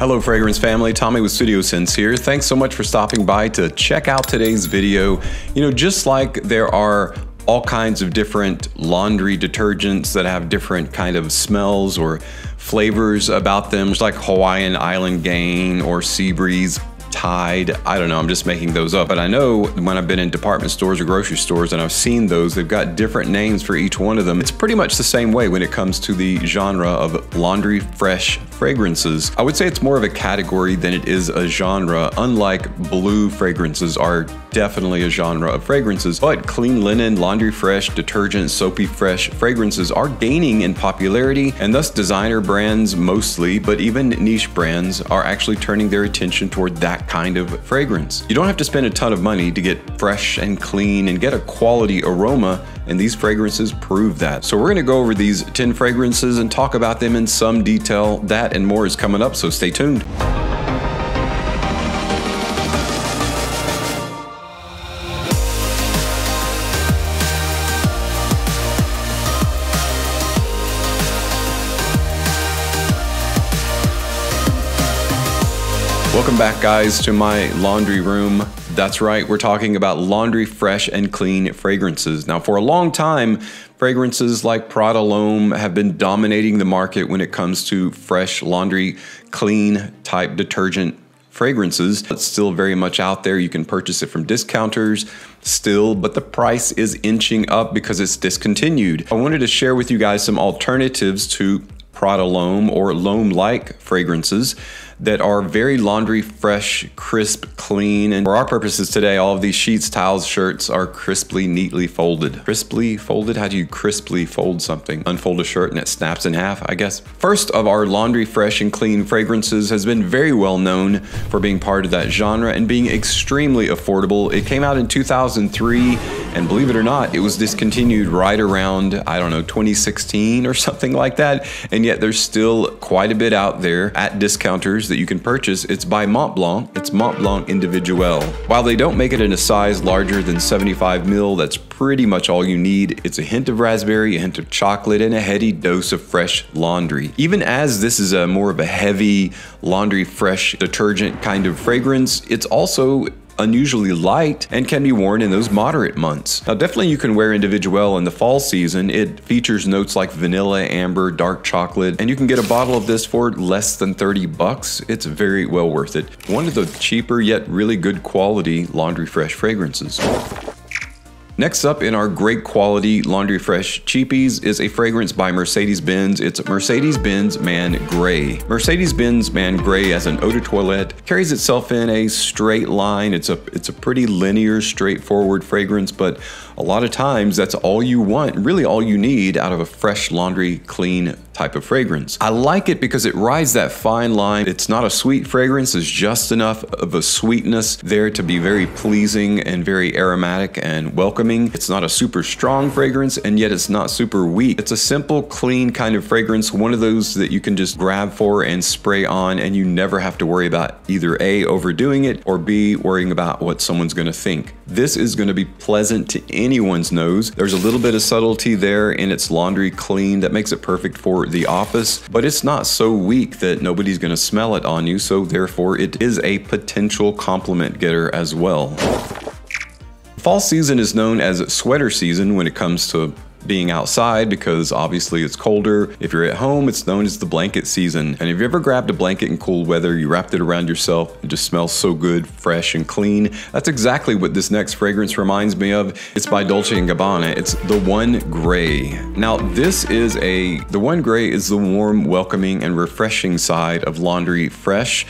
Hello fragrance family, Tommy with Studio Sense here. Thanks so much for stopping by to check out today's video. You know, just like there are all kinds of different laundry detergents that have different kind of smells or flavors about them, just like Hawaiian Island Gain or Sea Breeze, Tide, I don't know, I'm just making those up. But I know when I've been in department stores or grocery stores and I've seen those, they've got different names for each one of them. It's pretty much the same way when it comes to the genre of laundry fresh fragrances. I would say it's more of a category than it is a genre, unlike blue fragrances are definitely a genre of fragrances. But clean linen, laundry fresh, detergent, soapy fresh fragrances are gaining in popularity, and thus designer brands mostly, but even niche brands are actually turning their attention toward that kind of fragrance. You don't have to spend a ton of money to get fresh and clean and get a quality aroma, and these fragrances prove that. So we're gonna go over these 10 fragrances and talk about them in some detail. That and more is coming up, so stay tuned. Welcome back, guys, to my laundry room. That's right, we're talking about laundry fresh and clean fragrances. Now, for a long time, fragrances like Prada L'Homme have been dominating the market when it comes to fresh laundry clean type detergent fragrances. It's still very much out there. You can purchase it from discounters still, but the price is inching up because it's discontinued. I wanted to share with you guys some alternatives to Prada L'Homme or L'Homme-like fragrances that are very laundry fresh, crisp, clean. And for our purposes today, all of these sheets, towels, shirts are crisply, neatly folded. Crisply folded? How do you crisply fold something? Unfold a shirt and it snaps in half, I guess. First of our laundry fresh and clean fragrances has been very well known for being part of that genre and being extremely affordable. It came out in 2003, and believe it or not, it was discontinued right around, I don't know, 2016 or something like that. And yet there's still quite a bit out there at discounters that you can purchase. It's by Mont Blanc. It's Mont Blanc Individuel. While they don't make it in a size larger than 75 ml, that's pretty much all you need. It's a hint of raspberry, a hint of chocolate, and a heady dose of fresh laundry. Even as this is a more of a heavy laundry fresh detergent kind of fragrance, it's also unusually light and can be worn in those moderate months. Now, definitely you can wear Individuel in the fall season. It features notes like vanilla, amber, dark chocolate, and you can get a bottle of this for less than 30 bucks. It's very well worth it. One of the cheaper yet really good quality laundry fresh fragrances. Next up in our great quality laundry fresh cheapies is a fragrance by Mercedes-Benz. It's Mercedes-Benz Man Gray. Mercedes-Benz Man Gray as an eau de toilette carries itself in a straight line. It's a pretty linear, straightforward fragrance, but a lot of times that's all you want, really all you need out of a fresh laundry clean type of fragrance. I like it because it rides that fine line. It's not a sweet fragrance, it's just enough of a sweetness there to be very pleasing and very aromatic and welcoming. It's not a super strong fragrance, and yet it's not super weak. It's a simple, clean kind of fragrance, one of those that you can just grab for and spray on, and you never have to worry about either A, overdoing it, or B, worrying about what someone's gonna think. This is gonna be pleasant to anyone's nose. There's a little bit of subtlety there in its laundry clean that makes it perfect for the office, but it's not so weak that nobody's gonna smell it on you, so therefore it is a potential compliment getter as well. Fall season is known as sweater season when it comes to being outside because obviously it's colder. If you're at home, it's known as the blanket season. And if you ever grabbed a blanket in cold weather, you wrapped it around yourself, it just smells so good, fresh and clean. That's exactly what this next fragrance reminds me of. It's by Dolce & Gabbana. It's the One Gray. Now the One Gray is the warm, welcoming, and refreshing side of laundry fresh.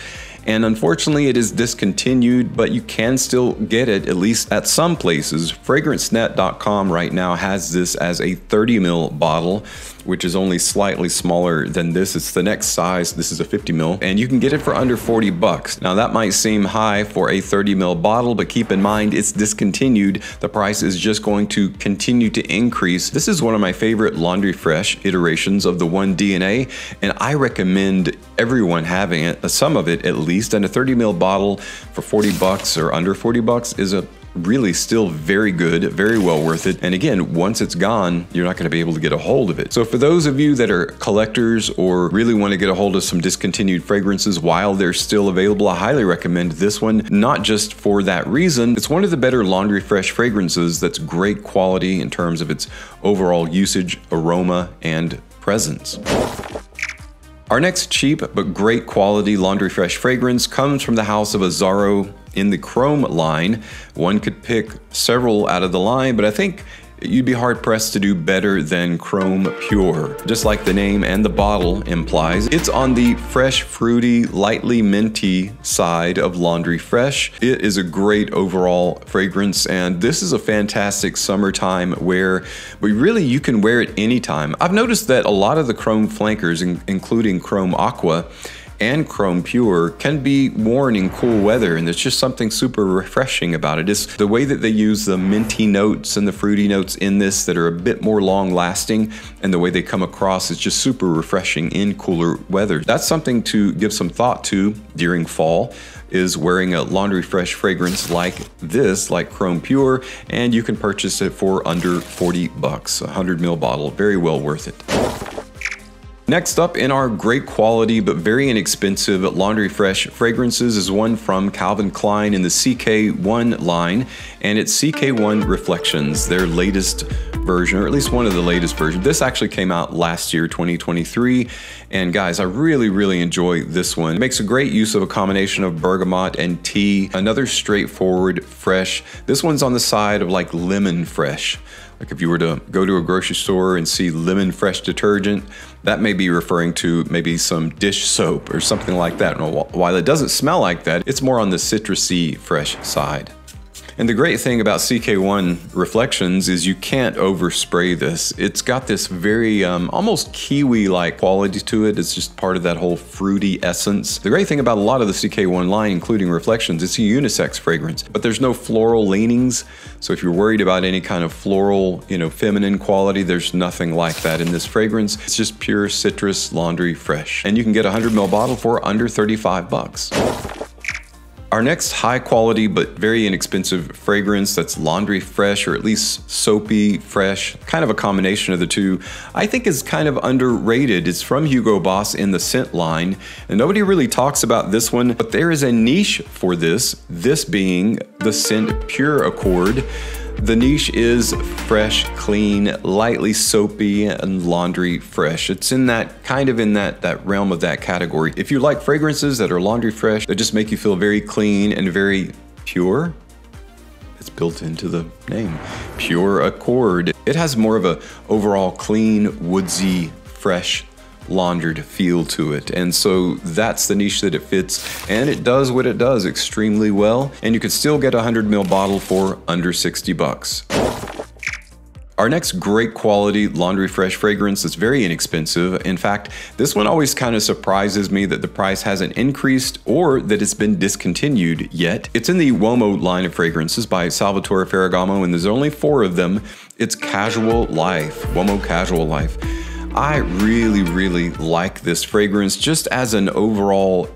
And unfortunately it is discontinued, but you can still get it, at least at some places. FragranceNet.com right now has this as a 30 ml bottle, which is only slightly smaller than this. It's the next size. This is a 50 ml, and you can get it for under 40 bucks. Now that might seem high for a 30 ml bottle, but keep in mind it's discontinued. The price is just going to continue to increase. This is one of my favorite laundry fresh iterations of the One DNA, and I recommend everyone having it, some of it at least, and a 30 ml bottle for 40 bucks or under 40 bucks is a really still very good, very well worth it. And again, once it's gone, you're not going to be able to get a hold of it. So for those of you that are collectors or really want to get a hold of some discontinued fragrances while they're still available, I highly recommend this one, not just for that reason. It's one of the better Laundry Fresh fragrances that's great quality in terms of its overall usage, aroma, and presence. Our next cheap but great quality Laundry Fresh fragrance comes from the house of Azzaro in the Chrome line. One could pick several out of the line, but I think you'd be hard-pressed to do better than Chrome Pure. Just like the name and the bottle implies, it's on the fresh, fruity, lightly minty side of Laundry Fresh. It is a great overall fragrance, and this is a fantastic summertime wear, but really you can wear it anytime. I've noticed that a lot of the Chrome flankers, including Chrome Aqua and Chrome Pure, can be worn in cool weather, and there's just something super refreshing about it. It's the way that they use the minty notes and the fruity notes in this that are a bit more long lasting, and the way they come across is just super refreshing in cooler weather. That's something to give some thought to during fall, is wearing a Laundry Fresh fragrance like this, like Chrome Pure, and you can purchase it for under 40 bucks, a 100 ml bottle, very well worth it. Next up in our great quality but very inexpensive Laundry Fresh fragrances is one from Calvin Klein in the CK1 line, and it's CK1 Reflections, their latest version, or at least one of the latest versions. This actually came out last year, 2023, and guys, I really enjoy this one. It makes a great use of a combination of bergamot and tea, another straightforward fresh. This one's on the side of like lemon fresh. Like if you were to go to a grocery store and see lemon fresh detergent, that may be referring to maybe some dish soap or something like that. And while it doesn't smell like that, it's more on the citrusy fresh side. And the great thing about CK1 Reflections is you can't overspray this. It's got this very almost kiwi-like quality to it. It's just part of that whole fruity essence. The great thing about a lot of the CK1 line, including Reflections, it's a unisex fragrance, but there's no floral leanings. So if you're worried about any kind of floral, feminine quality, there's nothing like that in this fragrance. It's just pure citrus Laundry Fresh. And you can get a 100 ml bottle for under 35 bucks. Our next high quality but very inexpensive fragrance that's Laundry Fresh, or at least soapy fresh, kind of a combination of the two, I think is kind of underrated. It's from Hugo Boss in the scent line, and nobody really talks about this one, but there is a niche for this being the scent Pure Accord. The niche is fresh, clean, lightly soapy, and Laundry Fresh. It's in that kind of in that realm of that category. If you like fragrances that are Laundry Fresh, that just make you feel very clean and very pure, it's built into the name, Pure Accord. It has more of a overall clean, woodsy, fresh, laundered feel to it, and so that's the niche that it fits, and it does what it does extremely well, and you could still get a 100 ml bottle for under 60 bucks. Our next great quality Laundry Fresh fragrance is very inexpensive. In fact, this one always kind of surprises me that the price hasn't increased or that it's been discontinued yet. It's in the Uomo line of fragrances by Salvatore Ferragamo, and there's only 4 of them. It's Casual Life, Uomo Casual Life. I really like this fragrance just as an overall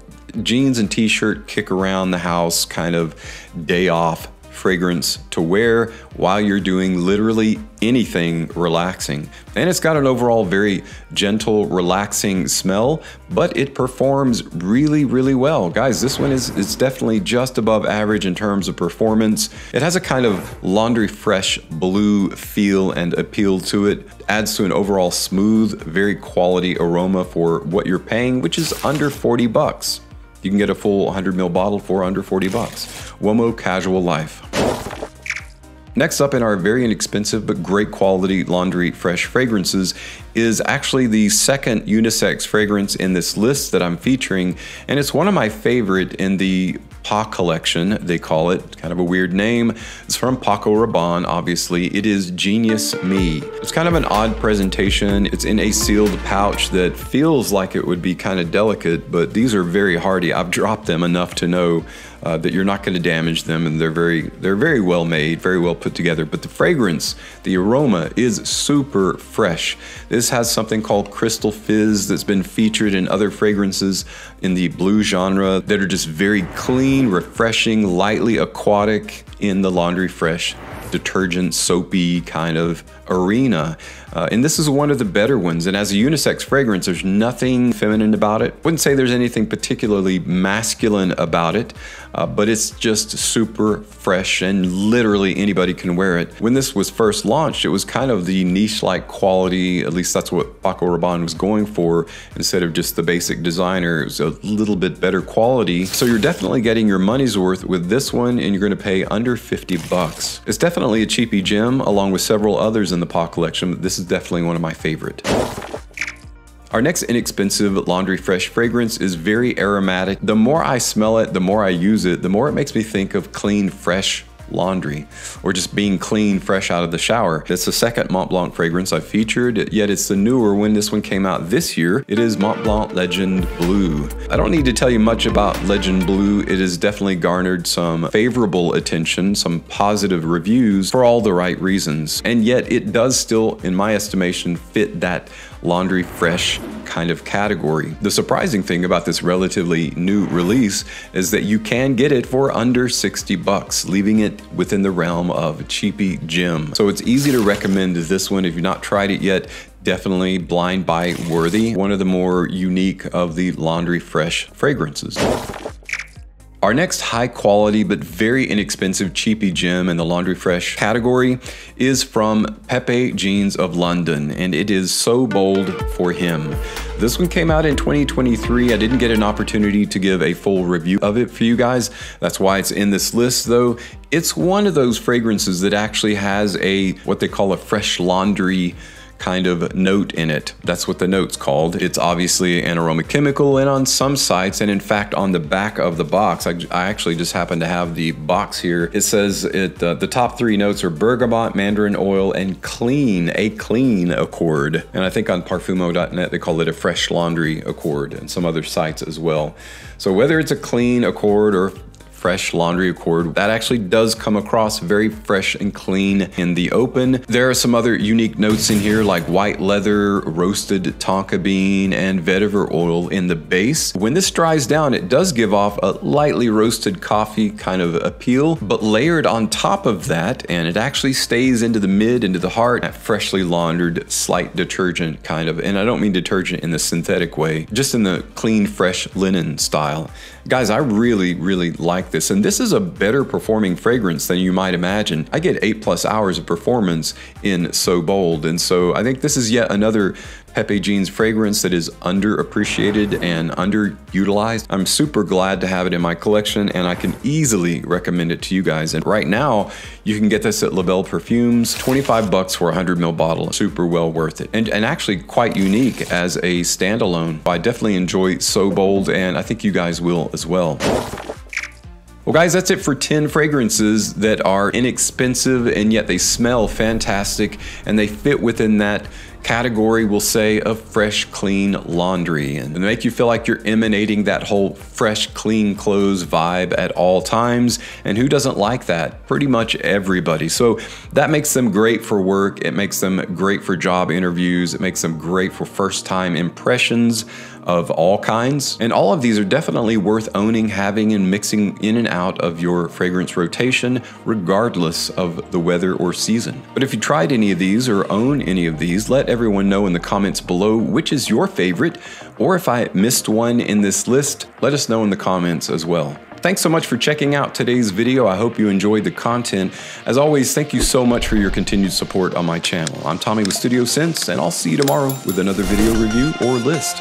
jeans and t-shirt kick around the house kind of day off fragrance to wear while you're doing literally anything relaxing. And it's got an overall very gentle, relaxing smell, but it performs really well. Guys, this one is definitely just above average in terms of performance. It has a kind of Laundry Fresh blue feel and appeal to it. Adds to an overall smooth, very quality aroma for what you're paying, which is under 40 bucks. You can get a full 100 ml bottle for under 40 bucks. Uomo Casual Life. Next up in our very inexpensive but great quality Laundry Fresh fragrances is actually the second unisex fragrance in this list that I'm featuring, and it's one of my favorite in the Pas collection, they call it. Kind of a weird name. It's from Paco Rabanne, obviously. It is Genius Me. It's kind of an odd presentation. It's in a sealed pouch that feels like it would be kind of delicate, but these are very hardy. I've dropped them enough to know that you're not going to damage them, and they're very well made, very well put together. But the fragrance, the aroma is super fresh. This This has something called Crystal Fizz that's been featured in other fragrances in the blue genre that are just very clean, refreshing, lightly aquatic in the Laundry Fresh detergent, soapy kind of arena. And this is one of the better ones. And as a unisex fragrance, there's nothing feminine about it. Wouldn't say there's anything particularly masculine about it, but it's just super fresh and literally anybody can wear it. When this was first launched, it was kind of the niche-like quality, at least that's what Paco Rabanne was going for. Instead of just the basic designer, it was a little bit better quality. So you're definitely getting your money's worth with this one, and you're gonna pay under 50 bucks. It's definitely a cheapie gem, along with several others in the PA collection, but this is definitely one of my favorite. Our next inexpensive Laundry Fresh fragrance is very aromatic. The more I smell it, the more I use it, the more it makes me think of clean, fresh laundry, or just being clean, fresh out of the shower. It's the second Mont Blanc fragrance I've featured, yet it's the newer one. This one came out this year. It is Mont Blanc Legend Blue. I don't need to tell you much about Legend Blue. It has definitely garnered some favorable attention, some positive reviews for all the right reasons. And yet it does still, in my estimation, fit that Laundry Fresh kind of category. The surprising thing about this relatively new release is that you can get it for under 60 bucks, leaving it within the realm of cheapie gem. So it's easy to recommend this one if you've not tried it yet. Definitely blind buy worthy. One of the more unique of the Laundry Fresh fragrances. Our next high quality but very inexpensive cheapie gem in the Laundry Fresh category is from Pepe Jeans of London, and it is So Bold for Him. This one came out in 2023. I didn't get an opportunity to give a full review of it for you guys. That's why it's in this list though. It's one of those fragrances that actually has what they call a fresh laundry kind of note in it. That's what the note's called. It's obviously an aroma chemical, and on some sites, and in fact on the back of the box, I actually just happen to have the box here. It says the top 3 notes are bergamot, mandarin oil, and a clean accord. And I think on Parfumo.net they call it a fresh laundry accord, and some other sites as well. So whether it's a clean accord or fresh laundry accord, that actually does come across very fresh and clean in the open. There are some other unique notes in here like white leather, roasted tonka bean, and vetiver oil in the base. When this dries down, it does give off a lightly roasted coffee kind of appeal, but layered on top of that, and it actually stays into the mid, into the heart, that freshly laundered, slight detergent kind of, and I don't mean detergent in the synthetic way, just in the clean, fresh linen style. Guys, I really, really like this, and this is a better performing fragrance than you might imagine. I get 8+ hours of performance in So Bold, and so I think this is yet another Pepe Jeans fragrance that is underappreciated and underutilized. I'm super glad to have it in my collection, and I can easily recommend it to you guys. And right now, you can get this at Labelle Perfumes, 25 bucks for a 100 ml bottle. Super well worth it. And actually quite unique as a standalone. I definitely enjoy So Bold, and I think you guys will as well. Well guys, that's it for 10 fragrances that are inexpensive and yet they smell fantastic, and they fit within that category, we'll say, of fresh, clean laundry, and make you feel like you're emanating that whole fresh, clean clothes vibe at all times. And who doesn't like that? Pretty much everybody. So that makes them great for work. It makes them great for job interviews. It makes them great for first-time impressions of all kinds. And all of these are definitely worth owning, having, and mixing in and out of your fragrance rotation, regardless of the weather or season. But if you tried any of these or own any of these, let everyone know in the comments below which is your favorite, or if I missed one in this list, let us know in the comments as well. Thanks so much for checking out today's video. I hope you enjoyed the content. As always, thank you so much for your continued support on my channel. I'm Tommy with Studio Sense, and I'll see you tomorrow with another video review or list.